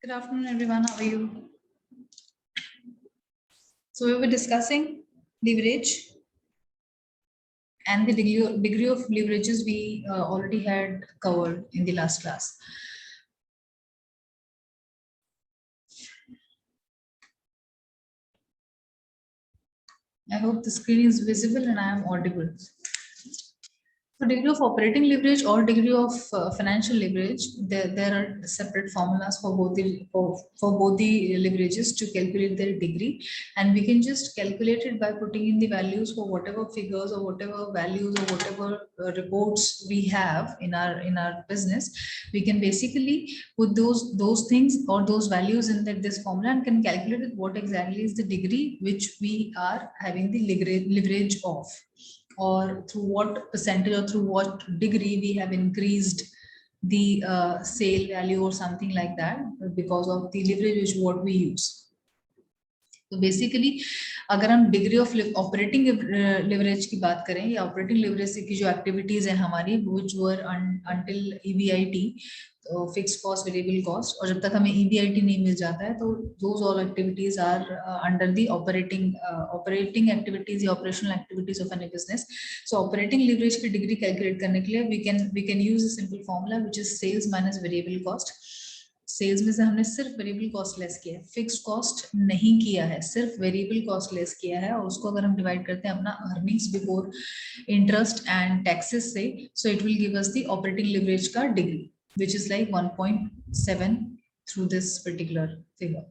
Good afternoon, everyone. How are you? So we were discussing leverage and the degree of leverages we already had covered in the last class. I hope the screen is visible and I am audible. So degree of operating leverage or degree of financial leverage, there are separate formulas for both the leverages to calculate their degree, and we can just calculate it by putting in the values for whatever figures or whatever values or whatever reports we have in our business. We can basically put those things or those values in this formula and can calculate what exactly is the degree which we are having the leverage of, or through what percentage or through what degree we have increased the sale value or something like that because of the leverage which what we use. तो basically अगर हम degree of operating leverage की बात करें या operating leverage की जो activities है हमारी व्हिच वर अंटिल ईबीआईटी, तो फिक्स्ड कॉस्ट वेरिएबल कॉस्ट, और जब तक हमें ईबीआईटी नहीं मिल जाता है तो those all activities are under the operating activities या operational activities of any business. So operating leverage की डिग्री कैलकुलेट करने के लिए we can use a simple formula which is sales minus variable cost. Sales में से हमने सिर्फ variable cost less किया है, फिक्स्ड कॉस्ट नहीं किया है, सिर्फ वेरिएबल कॉस्ट लेस किया है, और उसको अगर हम डिवाइड करते हैं अपना earnings before interest and taxes से, so it will give us the operating leverage का degree which is like 1.7 through this particular figure.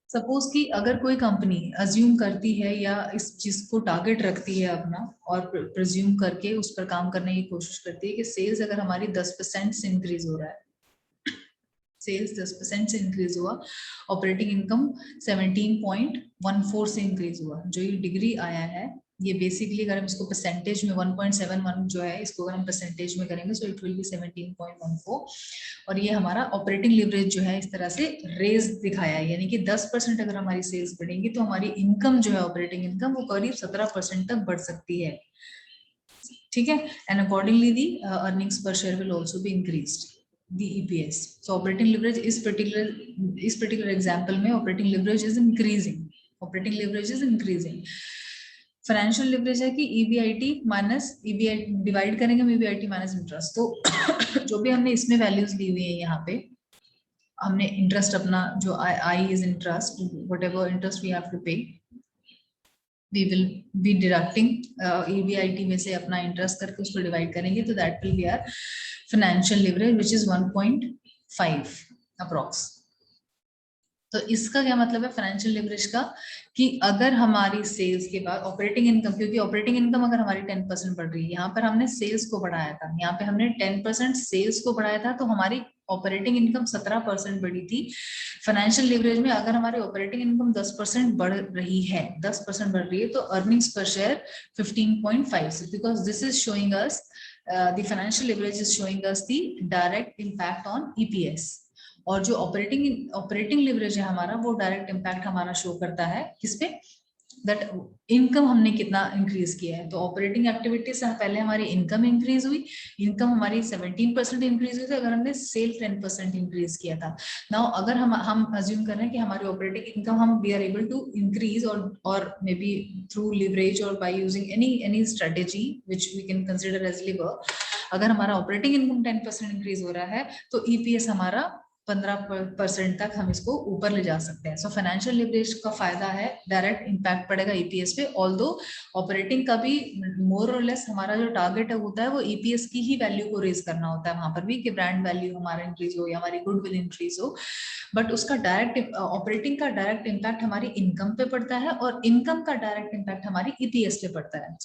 Suppose कि अगर कोई कंपनी अज्यूम करती है या इस चीज को टारगेट रखती है अपना और प्रिज्यूम करके उस पर काम करने की कोशिश करती है कि सेल्स अगर हमारी 10% से इंक्रीज हो रहा है, सेल्स 10% से इंक्रीज हुआ, ऑपरेटिंग इनकम 17.14 से इंक्रीज हुआ, जो ये डिग्री आया है ये बेसिकली अगर हम इसको परसेंटेज में 1.71 जो है इसको अगर हम परसेंटेज में करेंगे सो इट विल बी 17.14, और ये हमारा ऑपरेटिंग लिवरेज जो है इस तरह से रेज दिखाया है, यानी कि 10% अगर हमारी सेल्स बढ़ेंगी तो हमारी इनकम जो है ऑपरेटिंग इनकम वो करीब 17% तक बढ़ सकती है. ठीक है, एंड अकॉर्डिंगली दी अर्निंग्स पर share will also be increased the EPS. So operating leverage is particular example में operating leverage is increasing. Operating leverage is increasing. Financial leverage है कि EBIT माइनस EBIT डिवाइड करेंगे हम EBIT minus interest. तो जो भी हमने इसमें वैल्यूज ली हुई है यहाँ पे हमने इंटरेस्ट अपना जो I is interest, whatever interest we have to pay, we will be deducting EBIT में से अपना इंटरेस्ट करके उसको डिवाइड करेंगे तो that will be our financial leverage which is 1.5 approx. तो इसका क्या मतलब है फाइनेंशियल लेवरेज का, कि अगर हमारी सेल्स के बाद ऑपरेटिंग इनकम, क्योंकि ऑपरेटिंग इनकम अगर हमारी 10% बढ़ रही है, यहाँ पर हमने सेल्स को बढ़ाया था, यहाँ पे हमने 10% सेल्स को बढ़ाया था, तो हमारी ऑपरेटिंग इनकम 17% बढ़ी थी. फाइनेंशियल लेवरेज में अगर हमारी ऑपरेटिंग इनकम 10% बढ़ रही है, 10% बढ़ रही है, तो अर्निंग्स पर share 15.5, because this is showing us the financial leverage is showing us the direct impact on EPS, और जो ऑपरेटिंग लिवरेज है हमारा वो डायरेक्ट इम्पैक्ट हमारा शो करता है किसपे, दैट इनकम हमने कितना इंक्रीज किया है. तो ऑपरेटिंग एक्टिविटी से पहले हमारी इनकम इंक्रीज हुई, इनकम हमारी 17% इंक्रीज हुई थी अगर हमने सेल 10% इंक्रीज किया था. नाउ अगर हम अज्यूम कर रहे हैं कि हमारी ऑपरेटिंग इनकम हम we are able to increase और मे बी थ्रू लिवरेज और by using any strategy which we can consider as lever, अगर हमारा ऑपरेटिंग इनकम 10% इंक्रीज हो रहा है तो ईपीएस हमारा 15% तक हम इसको ऊपर ले जा सकते हैं. सो फाइनेंशियल लिवरेज का फायदा है डायरेक्ट इंपैक्ट पड़ेगा ईपीएस पे, ऑल्दो ऑपरेटिंग का भी मोर और लेस हमारा जो टारगेट है होता है वो ईपीएस की ही वैल्यू को रेज करना होता है वहां पर भी, कि ब्रांड वैल्यू हमारा इंक्रीज हो या हमारी गुडविल इंक्रीज हो, बट उसका डायरेक्ट ऑपरेटिंग का डायरेक्ट इम्पैक्ट हमारी इनकम पे पड़ता है और इनकम का डायरेक्ट इम्पैक्ट हमारी ईपीएस पे पड़ता है.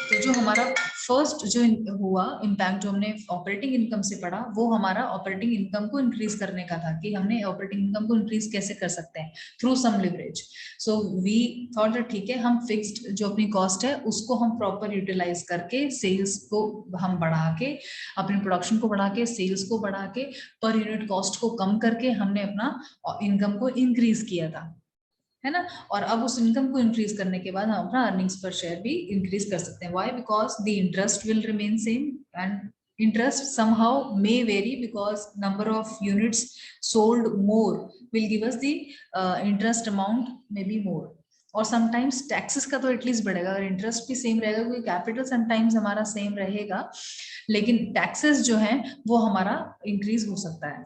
तो जो हमारा फर्स्ट जो हुआ इम्पैक्ट जो हमने ऑपरेटिंग इनकम से पढ़ा वो हमारा ऑपरेटिंग इनकम को इंक्रीज करने का था, कि हमने ऑपरेटिंग इनकम को इंक्रीज कैसे कर सकते हैं, through some leverage. So we thought that ठीक है, हम फिक्स्ड जो अपनी कॉस्ट है उसको हम प्रॉपर यूटिलाइज करके सेल्स को हम बढ़ा के, अपने प्रोडक्शन को बढ़ा के, सेल्स को बढ़ा के, पर यूनिट कॉस्ट को कम करके हमने अपना इनकम को इंक्रीज किया था, है ना. और अब उस इनकम को इंक्रीज करने के बाद हम अपना अर्निंग्स पर शेयर भी इंक्रीज कर सकते हैं. Why? Because the interest will remain same and interest somehow may vary because number of units sold more will give us the interest amount may be more. और समटाइम्स टैक्सेस का तो at least बढ़ेगा, अगर interest भी same रहेगा क्योंकि capital sometimes हमारा same रहेगा, लेकिन टैक्सेस जो है वो हमारा इंक्रीज हो सकता है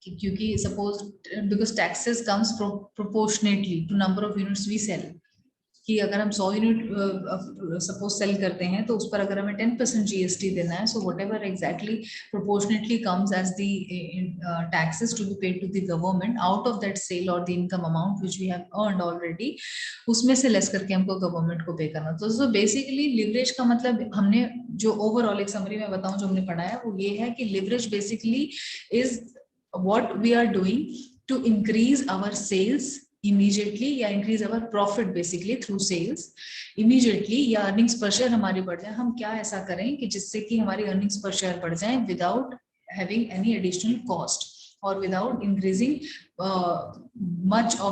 क्योंकि suppose because taxes comes proportionately to number of units we sell, कि अगर हम 100 यूनिट सपोज सेल करते हैं तो उस पर अगर हमें 10% जीएसटी देना है, so whatever exactly proportionately comes as the taxes to be paid to the government out of that sale और the income amount which we have earned already, उसमें से लेस करके हमको गवर्नमेंट को पे करना। तो सो बेसिकली लिवरेज का मतलब हमने जो ओवरऑल एक समरी में बताऊं जो हमने पढ़ा है वो ये है कि leverage basically is what we are doing to increase our sales immediately या increase our profit basically through sales immediately, या earnings per share हमारी बढ़ जाए। हम क्या ऐसा करें कि जिससे कि हमारी earnings per share बढ़ जाए without having any additional cost or without increasing much of